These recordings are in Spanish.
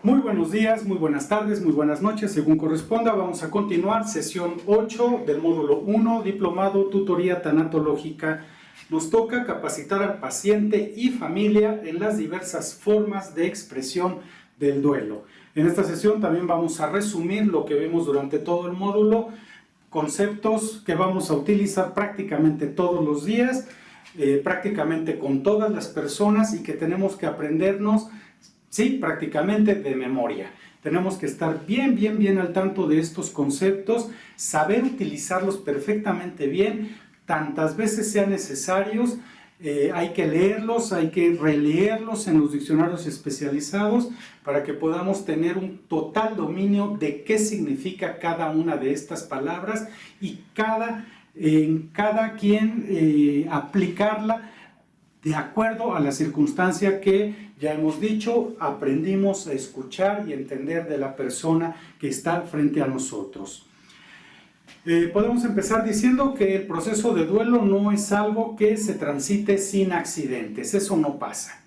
Muy buenos días, muy buenas tardes, muy buenas noches, según corresponda. Vamos a continuar sesión 8 del módulo 1, Diplomado Tutoría Tanatológica. Nos toca capacitar al paciente y familia en las diversas formas de expresión del duelo. En esta sesión también vamos a resumir lo que vemos durante todo el módulo, conceptos que vamos a utilizar prácticamente todos los días, prácticamente con todas las personas y que tenemos que aprendernos. Sí, prácticamente de memoria. Tenemos que estar bien al tanto de estos conceptos, saber utilizarlos perfectamente bien, tantas veces sean necesarios. Hay que leerlos, hay que releerlos en los diccionarios especializados para que podamos tener un total dominio de qué significa cada una de estas palabras y en cada quien aplicarla de acuerdo a la circunstancia que ya hemos dicho, aprendimos a escuchar y entender de la persona que está frente a nosotros. Podemos empezar diciendo que el proceso de duelo no es algo que se transite sin accidentes, eso no pasa.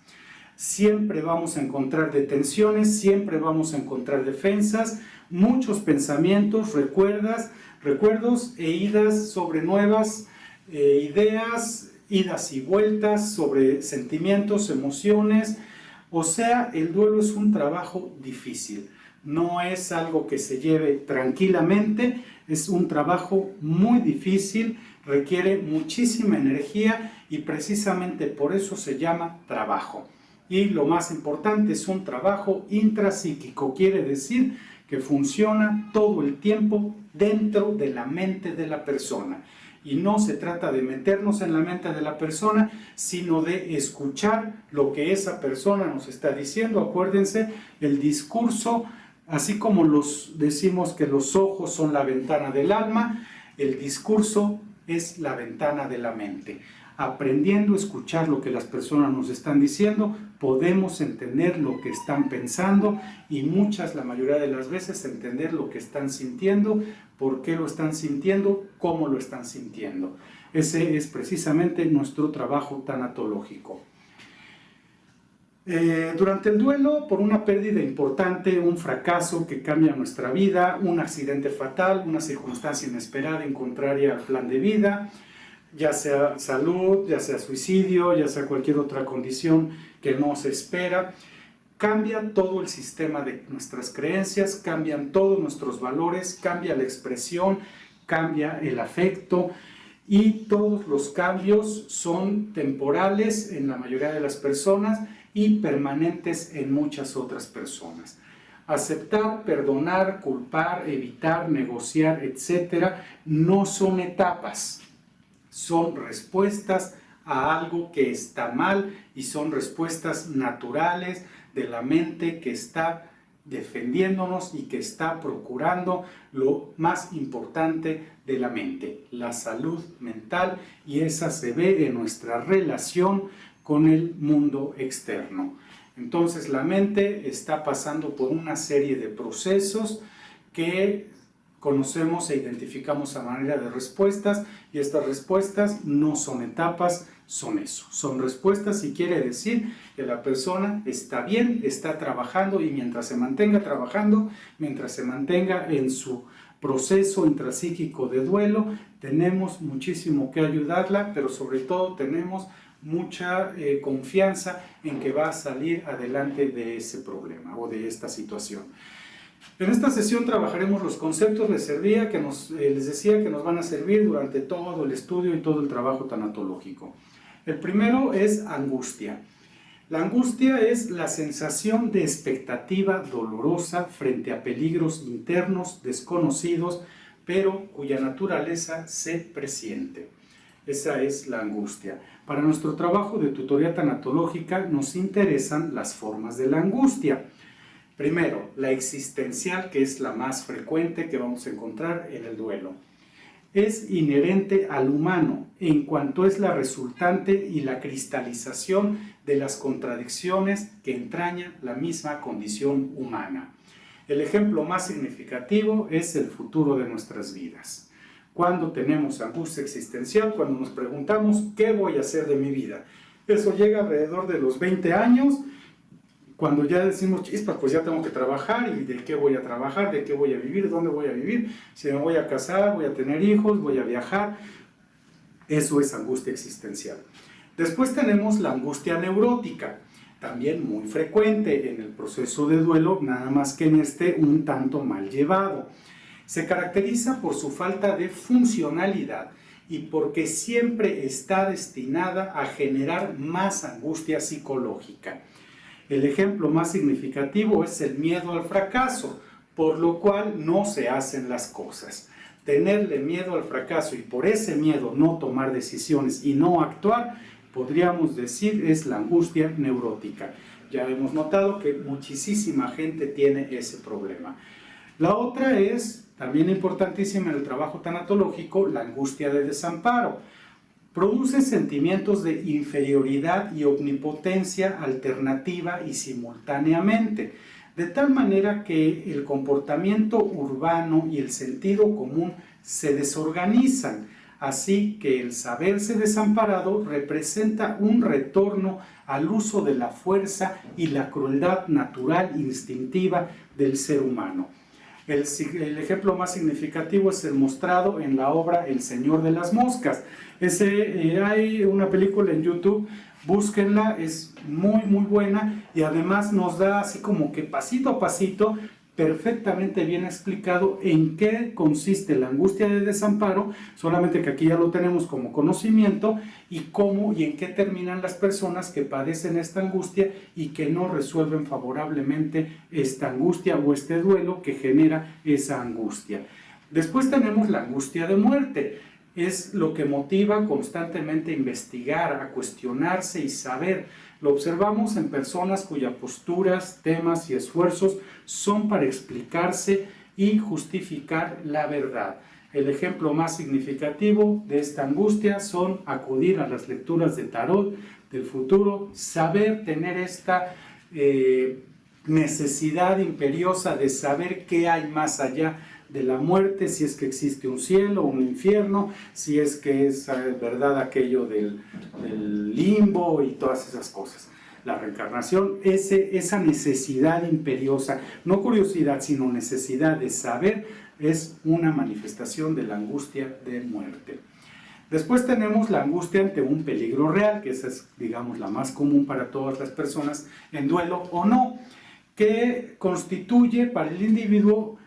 Siempre vamos a encontrar detenciones, siempre vamos a encontrar defensas, muchos pensamientos, recuerdos e idas sobre nuevas ideas, idas y vueltas sobre sentimientos, emociones. O sea, el duelo es un trabajo difícil, no es algo que se lleve tranquilamente, es un trabajo muy difícil, requiere muchísima energía y precisamente por eso se llama trabajo. Y lo más importante, es un trabajo intrapsíquico, quiere decir que funciona todo el tiempo dentro de la mente de la persona. Y no se trata de meternos en la mente de la persona, sino de escuchar lo que esa persona nos está diciendo. Acuérdense, el discurso, así como decimos que los ojos son la ventana del alma, el discurso es la ventana de la mente. Aprendiendo a escuchar lo que las personas nos están diciendo, podemos entender lo que están pensando y la mayoría de las veces, entender lo que están sintiendo, por qué lo están sintiendo, cómo lo están sintiendo. Ese es precisamente nuestro trabajo tanatológico. Durante el duelo, por una pérdida importante, un fracaso que cambia nuestra vida, un accidente fatal, una circunstancia inesperada y contraria al plan de vida, ya sea salud, ya sea suicidio, ya sea cualquier otra condición que no se espera, cambia todo el sistema de nuestras creencias, cambian todos nuestros valores, cambia la expresión, cambia el afecto y todos los cambios son temporales en la mayoría de las personas y permanentes en muchas otras personas. Aceptar, perdonar, culpar, evitar, negociar, etcétera, no son etapas. Son respuestas a algo que está mal y son respuestas naturales de la mente que está defendiéndonos y que está procurando lo más importante de la mente, la salud mental, y esa se ve en nuestra relación con el mundo externo. Entonces la mente está pasando por una serie de procesos que conocemos e identificamos a manera de respuestas, y estas respuestas no son etapas, son eso, son respuestas, y quiere decir que la persona está bien, está trabajando, y mientras se mantenga trabajando, mientras se mantenga en su proceso intrapsíquico de duelo, tenemos muchísimo que ayudarla, pero sobre todo tenemos mucha confianza en que va a salir adelante de ese problema o de esta situación. En esta sesión trabajaremos los conceptos, les decía que nos van a servir durante todo el estudio y todo el trabajo tanatológico. El primero es angustia. La angustia es la sensación de expectativa dolorosa frente a peligros internos desconocidos, pero cuya naturaleza se presiente. Esa es la angustia. Para nuestro trabajo de tutoría tanatológica nos interesan las formas de la angustia. Primero, la existencial, que es la más frecuente que vamos a encontrar en el duelo. Es inherente al humano en cuanto es la resultante y la cristalización de las contradicciones que entraña la misma condición humana. El ejemplo más significativo es el futuro de nuestras vidas. Cuando tenemos angustia existencial, cuando nos preguntamos ¿qué voy a hacer de mi vida? Eso llega alrededor de los 20 años, cuando ya decimos, chispas, pues ya tengo que trabajar, y de qué voy a trabajar, de qué voy a vivir, dónde voy a vivir, si me voy a casar, voy a tener hijos, voy a viajar. Eso es angustia existencial. Después tenemos la angustia neurótica, también muy frecuente en el proceso de duelo, nada más que en este un tanto mal llevado. Se caracteriza por su falta de funcionalidad y porque siempre está destinada a generar más angustia psicológica. El ejemplo más significativo es el miedo al fracaso, por lo cual no se hacen las cosas. Tenerle miedo al fracaso y por ese miedo no tomar decisiones y no actuar, podríamos decir, es la angustia neurótica. Ya hemos notado que muchísima gente tiene ese problema. La otra es, también importantísima en el trabajo tanatológico, la angustia de desamparo. Produce sentimientos de inferioridad y omnipotencia alternativa y simultáneamente, de tal manera que el comportamiento urbano y el sentido común se desorganizan, así que el saberse desamparado representa un retorno al uso de la fuerza y la crueldad natural instintiva del ser humano. El ejemplo más significativo es el mostrado en la obra El Señor de las Moscas. Hay una película en YouTube, búsquenla, es muy buena y además nos da así como que pasito a pasito perfectamente bien explicado en qué consiste la angustia de desamparo, solamente que aquí ya lo tenemos como conocimiento, y cómo y en qué terminan las personas que padecen esta angustia y que no resuelven favorablemente esta angustia o este duelo que genera esa angustia. Después tenemos la angustia de muerte. Es lo que motiva constantemente a investigar, a cuestionarse y saber. Lo observamos en personas cuyas posturas, temas y esfuerzos son para explicarse y justificar la verdad. El ejemplo más significativo de esta angustia son acudir a las lecturas de tarot del futuro, saber tener esta necesidad imperiosa de saber qué hay más allá de la muerte, si es que existe un cielo, un infierno, si es que es verdad aquello del limbo y todas esas cosas. La reencarnación, esa necesidad imperiosa, no curiosidad, sino necesidad de saber, es una manifestación de la angustia de muerte. Después tenemos la angustia ante un peligro real, que esa es, digamos, la más común para todas las personas, en duelo o no, que constituye para el individuo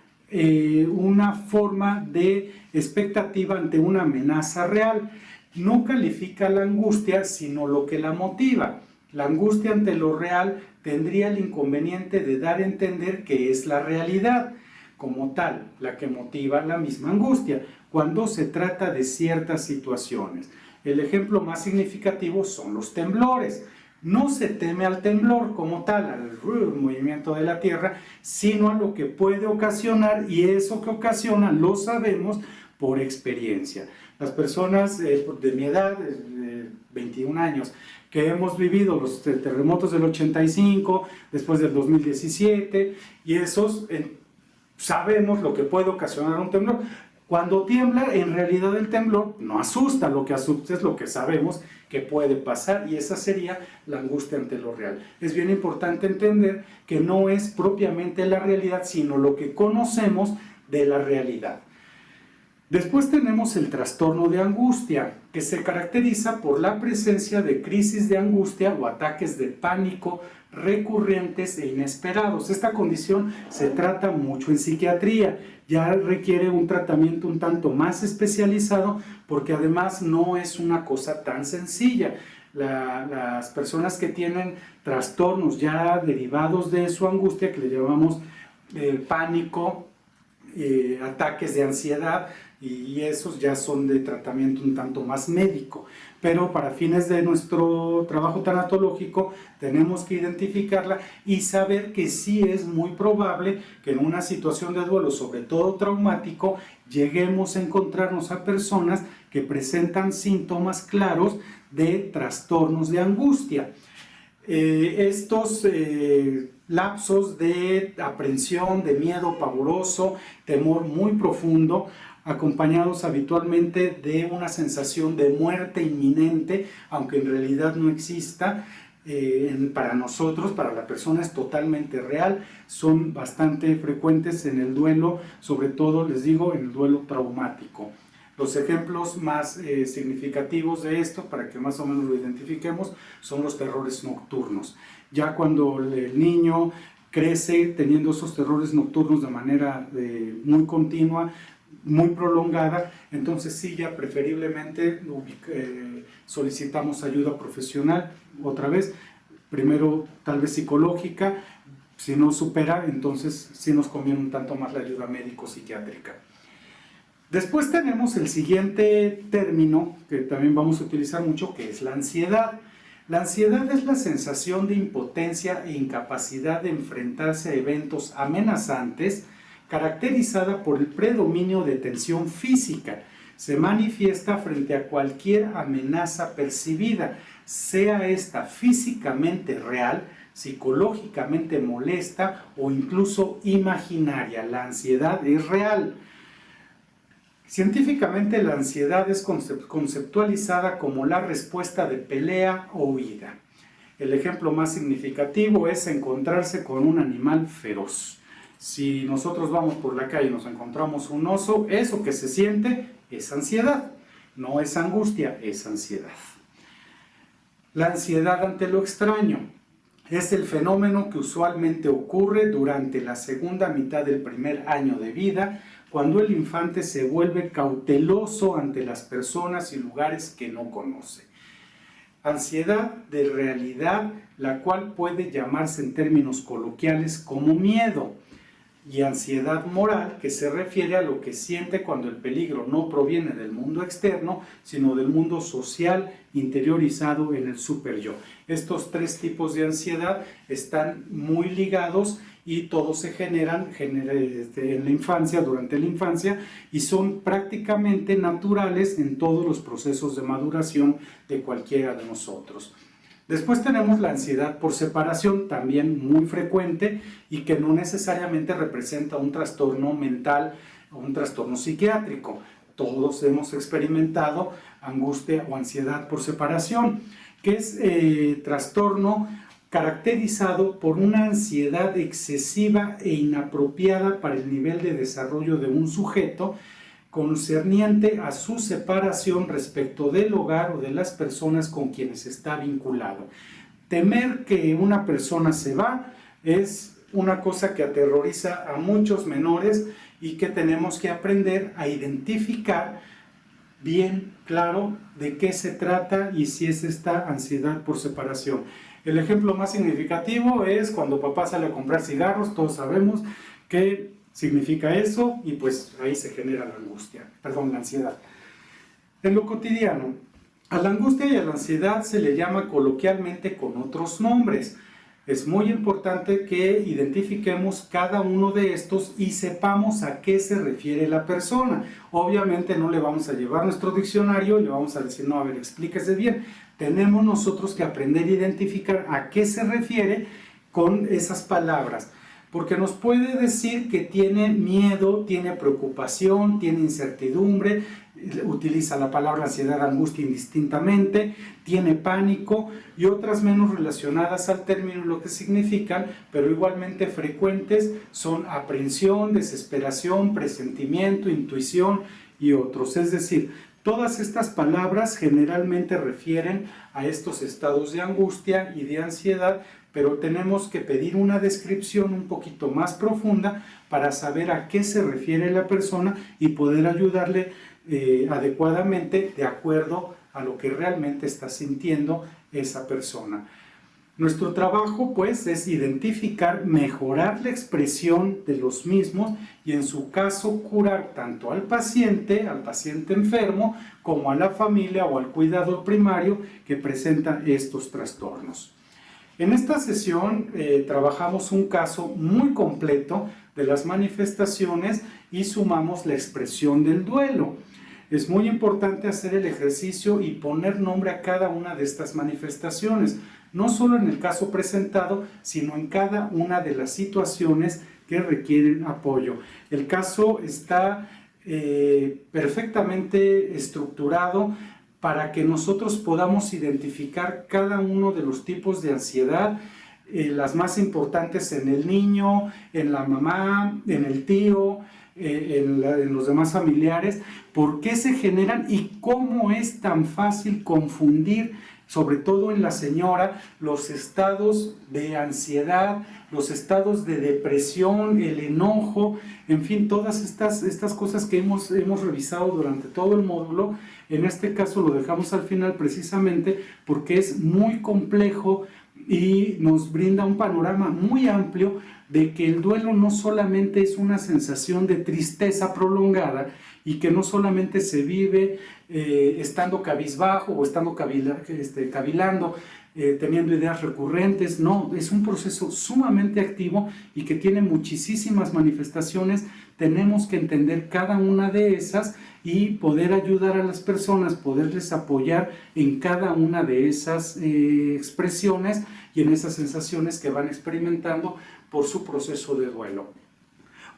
una forma de expectativa ante una amenaza real. No califica la angustia, sino lo que la motiva. La angustia ante lo real tendría el inconveniente de dar a entender que es la realidad como tal la que motiva la misma angustia cuando se trata de ciertas situaciones. El ejemplo más significativo son los temblores. No se teme al temblor como tal, al movimiento de la Tierra, sino a lo que puede ocasionar, y eso que ocasiona lo sabemos por experiencia. Las personas de mi edad, 21 años, que hemos vivido los terremotos del 85, después del 2017, y esos sabemos lo que puede ocasionar un temblor. Cuando tiembla, en realidad el temblor no asusta, lo que asusta es lo que sabemos que puede pasar, y esa sería la angustia ante lo real. Es bien importante entender que no es propiamente la realidad, sino lo que conocemos de la realidad. Después tenemos el trastorno de angustia, que se caracteriza por la presencia de crisis de angustia o ataques de pánico recurrentes e inesperados. Esta condición se trata mucho en psiquiatría, ya requiere un tratamiento un tanto más especializado porque además no es una cosa tan sencilla. Las personas que tienen trastornos ya derivados de su angustia, que le llamamos pánico, ataques de ansiedad, y esos ya son de tratamiento un tanto más médico, pero para fines de nuestro trabajo tanatológico tenemos que identificarla y saber que sí es muy probable que en una situación de duelo, sobre todo traumático, lleguemos a encontrarnos a personas que presentan síntomas claros de trastornos de angustia. Estos lapsos de aprensión, de miedo pavoroso, temor muy profundo, acompañados habitualmente de una sensación de muerte inminente, aunque en realidad no exista, para nosotros, para la persona es totalmente real, son bastante frecuentes en el duelo, sobre todo les digo en el duelo traumático. Los ejemplos más significativos de esto, para que más o menos lo identifiquemos, son los terrores nocturnos. Ya cuando el niño crece teniendo esos terrores nocturnos de manera muy continua, muy prolongada, entonces sí, ya preferiblemente solicitamos ayuda profesional, otra vez, primero tal vez psicológica, si no supera, entonces sí nos conviene un tanto más la ayuda médico-psiquiátrica. Después tenemos el siguiente término que también vamos a utilizar mucho, que es la ansiedad. La ansiedad es la sensación de impotencia e incapacidad de enfrentarse a eventos amenazantes, caracterizada por el predominio de tensión física. Se manifiesta frente a cualquier amenaza percibida, sea esta físicamente real, psicológicamente molesta o incluso imaginaria. La ansiedad es real. Científicamente, la ansiedad es conceptualizada como la respuesta de pelea o huida. El ejemplo más significativo es encontrarse con un animal feroz. Si nosotros vamos por la calle y nos encontramos un oso, eso que se siente es ansiedad, no es angustia, es ansiedad. La ansiedad ante lo extraño es el fenómeno que usualmente ocurre durante la segunda mitad del primer año de vida, cuando el infante se vuelve cauteloso ante las personas y lugares que no conoce. Ansiedad de realidad, la cual puede llamarse en términos coloquiales como miedo, y ansiedad moral, que se refiere a lo que siente cuando el peligro no proviene del mundo externo, sino del mundo social interiorizado en el superyo. Estos tres tipos de ansiedad están muy ligados y todos se generan en la infancia, durante la infancia, y son prácticamente naturales en todos los procesos de maduración de cualquiera de nosotros. Después tenemos la ansiedad por separación, también muy frecuente y que no necesariamente representa un trastorno mental o un trastorno psiquiátrico. Todos hemos experimentado angustia o ansiedad por separación, que es trastorno caracterizado por una ansiedad excesiva e inapropiada para el nivel de desarrollo de un sujeto, concerniente a su separación respecto del hogar o de las personas con quienes está vinculado. Temer que una persona se va es una cosa que aterroriza a muchos menores y que tenemos que aprender a identificar bien claro de qué se trata y si es esta ansiedad por separación. El ejemplo más significativo es cuando papá sale a comprar cigarros, todos sabemos que significa eso y pues ahí se genera la ansiedad. En lo cotidiano, a la angustia y a la ansiedad se le llama coloquialmente con otros nombres. Es muy importante que identifiquemos cada uno de estos y sepamos a qué se refiere la persona. Obviamente no le vamos a llevar nuestro diccionario y le vamos a decir, no, a ver, explíquese bien. Tenemos nosotros que aprender a identificar a qué se refiere con esas palabras. Porque nos puede decir que tiene miedo, tiene preocupación, tiene incertidumbre, utiliza la palabra ansiedad, angustia indistintamente, tiene pánico y otras menos relacionadas al término, lo que significan, pero igualmente frecuentes, son aprehensión, desesperación, presentimiento, intuición y otros. Es decir, todas estas palabras generalmente refieren a estos estados de angustia y de ansiedad, pero tenemos que pedir una descripción un poquito más profunda para saber a qué se refiere la persona y poder ayudarle adecuadamente de acuerdo a lo que realmente está sintiendo esa persona. Nuestro trabajo pues es identificar, mejorar la expresión de los mismos y en su caso curar tanto al paciente enfermo, como a la familia o al cuidador primario que presenta estos trastornos. En esta sesión trabajamos un caso muy completo de las manifestaciones y sumamos la expresión del duelo. Es muy importante hacer el ejercicio y poner nombre a cada una de estas manifestaciones, no solo en el caso presentado, sino en cada una de las situaciones que requieren apoyo. El caso está perfectamente estructurado para que nosotros podamos identificar cada uno de los tipos de ansiedad, las más importantes en el niño, en la mamá, en el tío, en los demás familiares, por qué se generan y cómo es tan fácil confundir, sobre todo en la señora, los estados de ansiedad, los estados de depresión, el enojo, en fin, todas estas cosas que hemos revisado durante todo el módulo. En este caso lo dejamos al final precisamente porque es muy complejo y nos brinda un panorama muy amplio de que el duelo no solamente es una sensación de tristeza prolongada y que no solamente se vive estando cabizbajo o estando cavilando, teniendo ideas recurrentes. No, es un proceso sumamente activo y que tiene muchísimas manifestaciones. Tenemos que entender cada una de esas y poder ayudar a las personas, poderles apoyar en cada una de esas expresiones y en esas sensaciones que van experimentando por su proceso de duelo.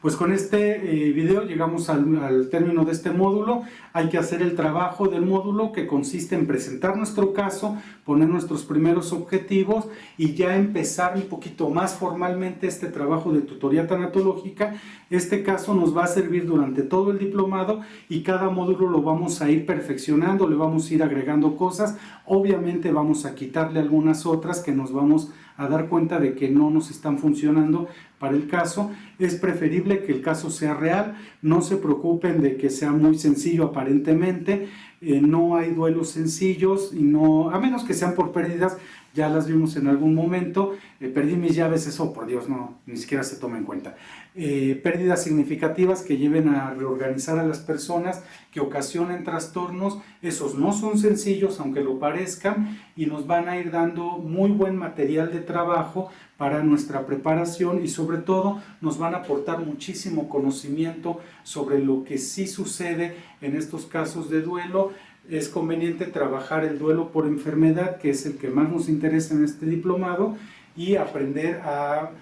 Pues con este video llegamos al término de este módulo. Hay que hacer el trabajo del módulo, que consiste en presentar nuestro caso, poner nuestros primeros objetivos y ya empezar un poquito más formalmente este trabajo de tutoría tanatológica. Este caso nos va a servir durante todo el diplomado y cada módulo lo vamos a ir perfeccionando, le vamos a ir agregando cosas. Obviamente vamos a quitarle algunas otras que nos vamos a dar cuenta de que no nos están funcionando para el caso. Es preferible que el caso sea real, no se preocupen de que sea muy sencillo aparentemente, no hay duelos sencillos, y no, a menos que sean por pérdidas, ya las vimos en algún momento. Perdí mis llaves, eso por Dios no, ni siquiera se toma en cuenta. Pérdidas significativas que lleven a reorganizar a las personas, que ocasionen trastornos, esos no son sencillos aunque lo parezcan, y nos van a ir dando muy buen material de trabajo para nuestra preparación y sobre todo nos van a aportar muchísimo conocimiento sobre lo que sí sucede en estos casos de duelo. Es conveniente trabajar el duelo por enfermedad, que es el que más nos interesa en este diplomado, y aprender a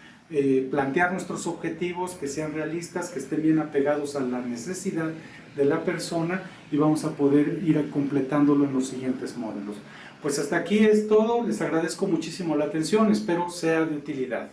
plantear nuestros objetivos que sean realistas, que estén bien apegados a la necesidad de la persona, y vamos a poder ir completándolo en los siguientes módulos. Pues hasta aquí es todo, les agradezco muchísimo la atención, espero sea de utilidad.